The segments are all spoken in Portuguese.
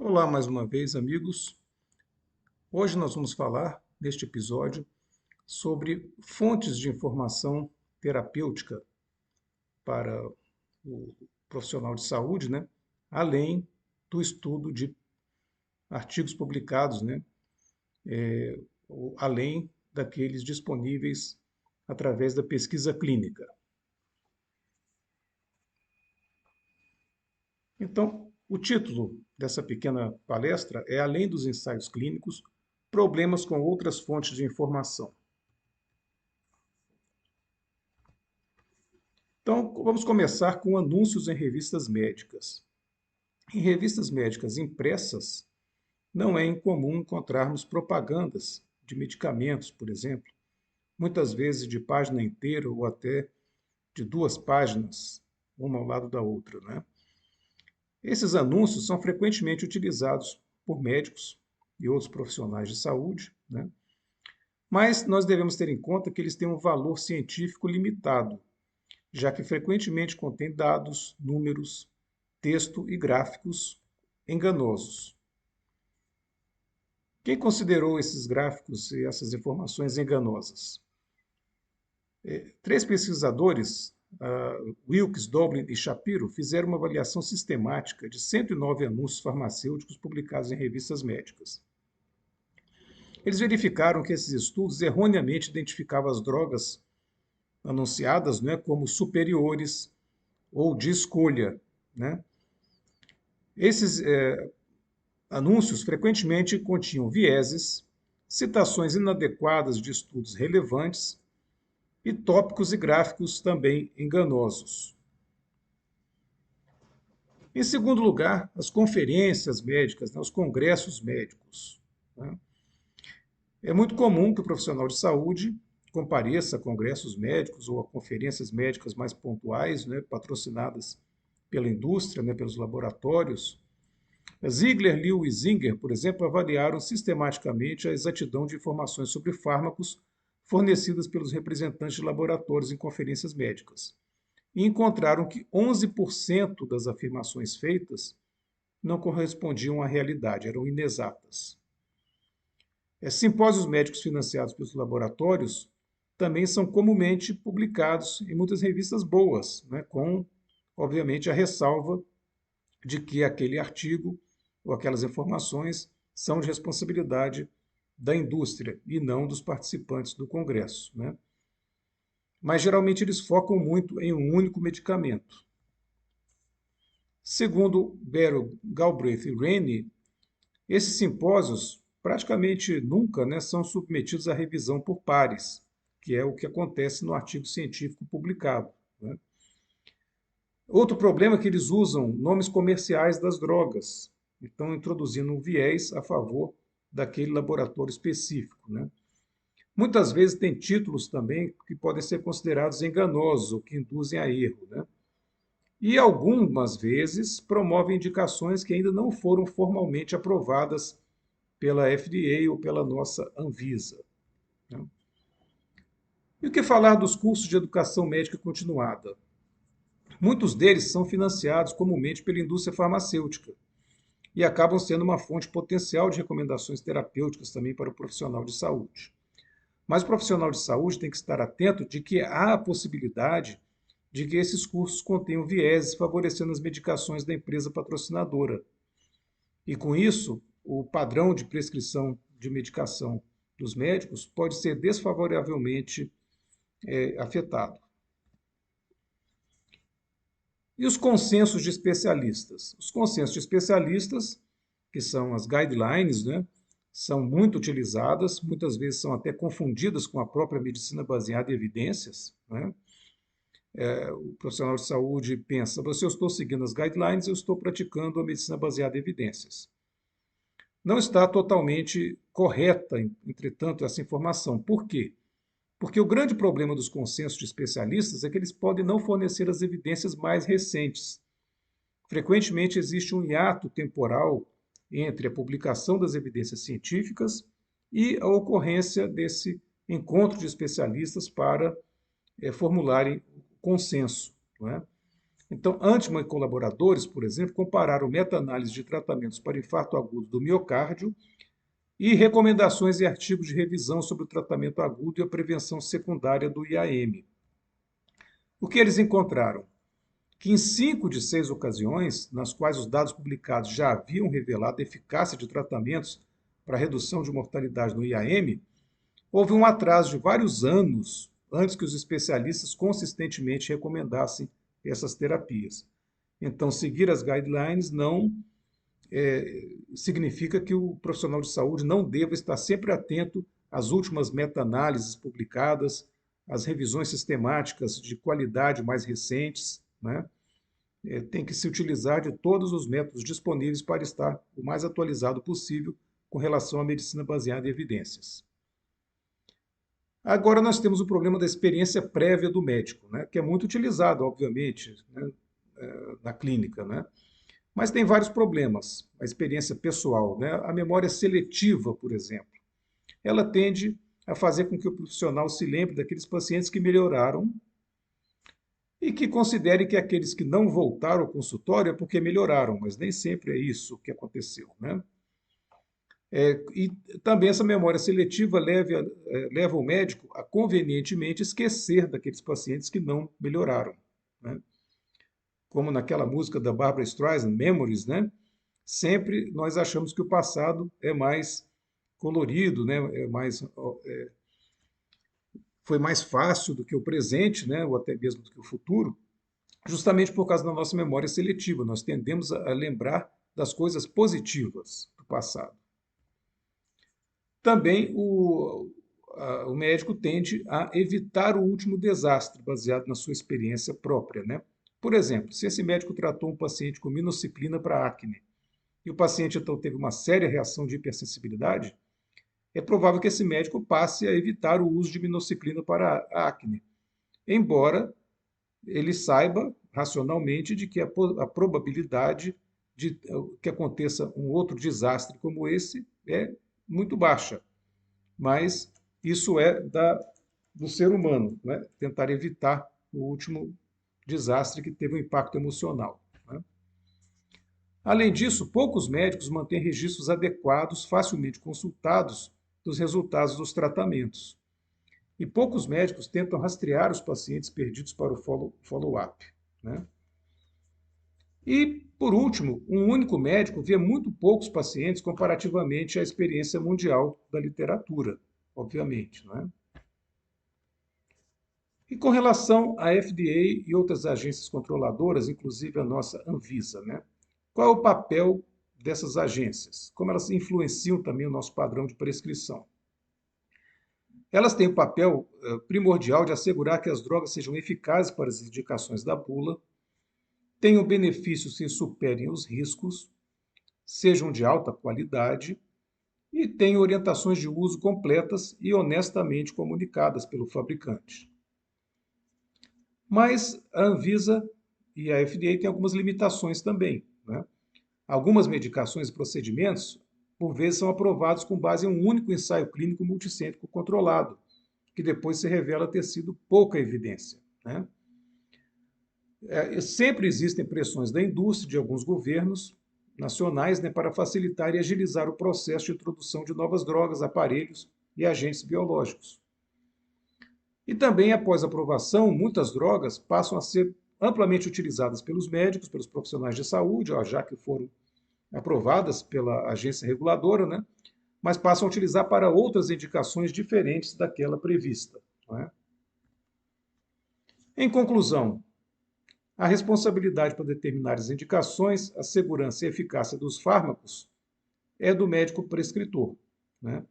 Olá mais uma vez, amigos. Hoje nós vamos falar, neste episódio, sobre fontes de informação terapêutica para o profissional de saúde, né? Além do estudo de artigos publicados, né? Além daqueles disponíveis através da pesquisa clínica. Então, o título dessa pequena palestra é Além dos ensaios clínicos, problemas com outras fontes de informação. Então, vamos começar com anúncios em revistas médicas. Em revistas médicas impressas, não é incomum encontrarmos propagandas de medicamentos, por exemplo, muitas vezes de página inteira ou até de duas páginas, uma ao lado da outra, né? Esses anúncios são frequentemente utilizados por médicos e outros profissionais de saúde, né? Mas nós devemos ter em conta que eles têm um valor científico limitado, já que frequentemente contém dados, números, texto e gráficos enganosos. Quem considerou esses gráficos e essas informações enganosas? Três pesquisadores, Wilkes, Doblin e Shapiro, fizeram uma avaliação sistemática de 109 anúncios farmacêuticos publicados em revistas médicas. Eles verificaram que esses estudos erroneamente identificavam as drogas anunciadas, né, como superiores ou de escolha, né? Esses anúncios frequentemente continham vieses, citações inadequadas de estudos relevantes e tópicos e gráficos também enganosos. Em segundo lugar, as conferências médicas, né, os congressos médicos, né? É muito comum que o profissional de saúde compareça a congressos médicos ou a conferências médicas mais pontuais, né, patrocinadas pela indústria, né, pelos laboratórios. Ziegler, Liu e Singer, por exemplo, avaliaram sistematicamente a exatidão de informações sobre fármacos fornecidas pelos representantes de laboratórios em conferências médicas e encontraram que 11% das afirmações feitas não correspondiam à realidade, eram inexatas. Simpósios médicos financiados pelos laboratórios também são comumente publicados em muitas revistas boas, né, com, obviamente, a ressalva de que aquele artigo ou aquelas informações são de responsabilidade da indústria e não dos participantes do congresso, né? Mas geralmente eles focam muito em um único medicamento. Segundo Beryl, Galbraith e Rennie, esses simpósios praticamente nunca, né, são submetidos à revisão por pares, que é o que acontece no artigo científico publicado, né? Outro problema é que eles usam nomes comerciais das drogas, estão introduzindo um viés a favor daquele laboratório específico, né? Muitas vezes tem títulos também que podem ser considerados enganosos ou que induzem a erro, né? E algumas vezes promovem indicações que ainda não foram formalmente aprovadas pela FDA ou pela nossa Anvisa, né? E o que falar dos cursos de educação médica continuada? Muitos deles são financiados comumente pela indústria farmacêutica e acabam sendo uma fonte potencial de recomendações terapêuticas também para o profissional de saúde. Mas o profissional de saúde tem que estar atento de que há a possibilidade de que esses cursos contenham vieses favorecendo as medicações da empresa patrocinadora. E com isso, o padrão de prescrição de medicação dos médicos pode ser desfavoravelmente afetado. E os consensos de especialistas? Os consensos de especialistas, que são as guidelines, né, são muito utilizadas, muitas vezes são até confundidas com a própria medicina baseada em evidências, né? O profissional de saúde pensa, se eu estou seguindo as guidelines, eu estou praticando a medicina baseada em evidências. Não está totalmente correta, entretanto, essa informação. Por quê? Porque o grande problema dos consensos de especialistas é que eles podem não fornecer as evidências mais recentes. Frequentemente existe um hiato temporal entre a publicação das evidências científicas e a ocorrência desse encontro de especialistas para formularem consenso, não é? Então, Antman e colaboradores, por exemplo, compararam meta-análise de tratamentos para infarto agudo do miocárdio e recomendações e artigos de revisão sobre o tratamento agudo e a prevenção secundária do IAM. O que eles encontraram? Que em 5 de 6 ocasiões, nas quais os dados publicados já haviam revelado a eficácia de tratamentos para redução de mortalidade no IAM, houve um atraso de vários anos antes que os especialistas consistentemente recomendassem essas terapias. Então, seguir as guidelines não significa que o profissional de saúde não deva estar sempre atento às últimas meta-análises publicadas, às revisões sistemáticas de qualidade mais recentes, né? Tem que se utilizar de todos os métodos disponíveis para estar o mais atualizado possível com relação à medicina baseada em evidências. Agora nós temos o problema da experiência prévia do médico, né, que é muito utilizado, obviamente, né, na clínica, né? Mas tem vários problemas. A experiência pessoal, né? A memória seletiva, por exemplo, ela tende a fazer com que o profissional se lembre daqueles pacientes que melhoraram e que considere que aqueles que não voltaram ao consultório é porque melhoraram, mas nem sempre é isso que aconteceu, né? E também essa memória seletiva leva o médico a convenientemente esquecer daqueles pacientes que não melhoraram, né? Como naquela música da Barbra Streisand, Memories, né? Sempre nós achamos que o passado é mais colorido, né? Foi mais fácil do que o presente, né? Ou até mesmo do que o futuro, justamente por causa da nossa memória seletiva. Nós tendemos a lembrar das coisas positivas do passado. Também o médico tende a evitar o último desastre, baseado na sua experiência própria, né? Por exemplo, se esse médico tratou um paciente com minoxidilina para acne e o paciente então teve uma séria reação de hipersensibilidade, é provável que esse médico passe a evitar o uso de minoxidilina para a acne, embora ele saiba racionalmente de que a probabilidade de que aconteça um outro desastre como esse é muito baixa. Mas isso é do ser humano, né? Tentar evitar o último desastre que teve um impacto emocional, né? Além disso, poucos médicos mantêm registros adequados, facilmente consultados, dos resultados dos tratamentos. E poucos médicos tentam rastrear os pacientes perdidos para o follow-up, né? E, por último, um único médico vê muito poucos pacientes comparativamente à experiência mundial da literatura, obviamente, não é? E com relação à FDA e outras agências controladoras, inclusive a nossa Anvisa, né? Qual é o papel dessas agências? Como elas influenciam também o nosso padrão de prescrição? Elas têm o papel primordial de assegurar que as drogas sejam eficazes para as indicações da bula, tenham benefícios que superem os riscos, sejam de alta qualidade e tenham orientações de uso completas e honestamente comunicadas pelo fabricante. Mas a Anvisa e a FDA têm algumas limitações também, né? Algumas medicações e procedimentos, por vezes, são aprovados com base em um único ensaio clínico multicêntrico controlado, que depois se revela ter sido pouca evidência, né? Sempre existem pressões da indústria, de alguns governos nacionais, né, para facilitar e agilizar o processo de introdução de novas drogas, aparelhos e agentes biológicos. E também, após aprovação, muitas drogas passam a ser amplamente utilizadas pelos médicos, pelos profissionais de saúde, já que foram aprovadas pela agência reguladora, né? Mas passam a utilizar para outras indicações diferentes daquela prevista, não é? Em conclusão, a responsabilidade para determinar as indicações, a segurança e a eficácia dos fármacos é do médico prescritor, né?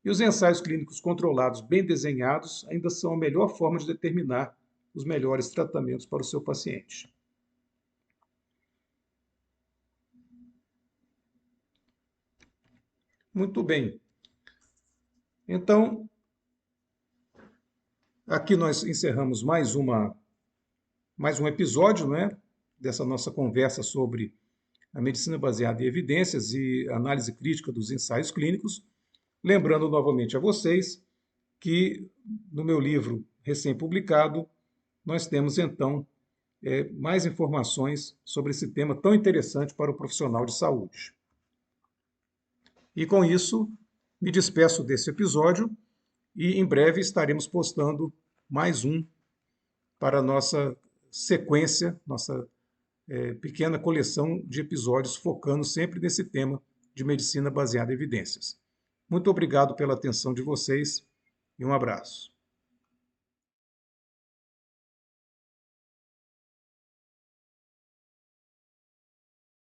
E os ensaios clínicos controlados, bem desenhados, ainda são a melhor forma de determinar os melhores tratamentos para o seu paciente. Muito bem. Então, aqui nós encerramos mais um episódio, né, dessa nossa conversa sobre a medicina baseada em evidências e análise crítica dos ensaios clínicos. Lembrando novamente a vocês que no meu livro recém-publicado, nós temos então mais informações sobre esse tema tão interessante para o profissional de saúde. E com isso, me despeço desse episódio e em breve estaremos postando mais um para a nossa sequência, nossa pequena coleção de episódios focando sempre nesse tema de medicina baseada em evidências. Muito obrigado pela atenção de vocês e um abraço.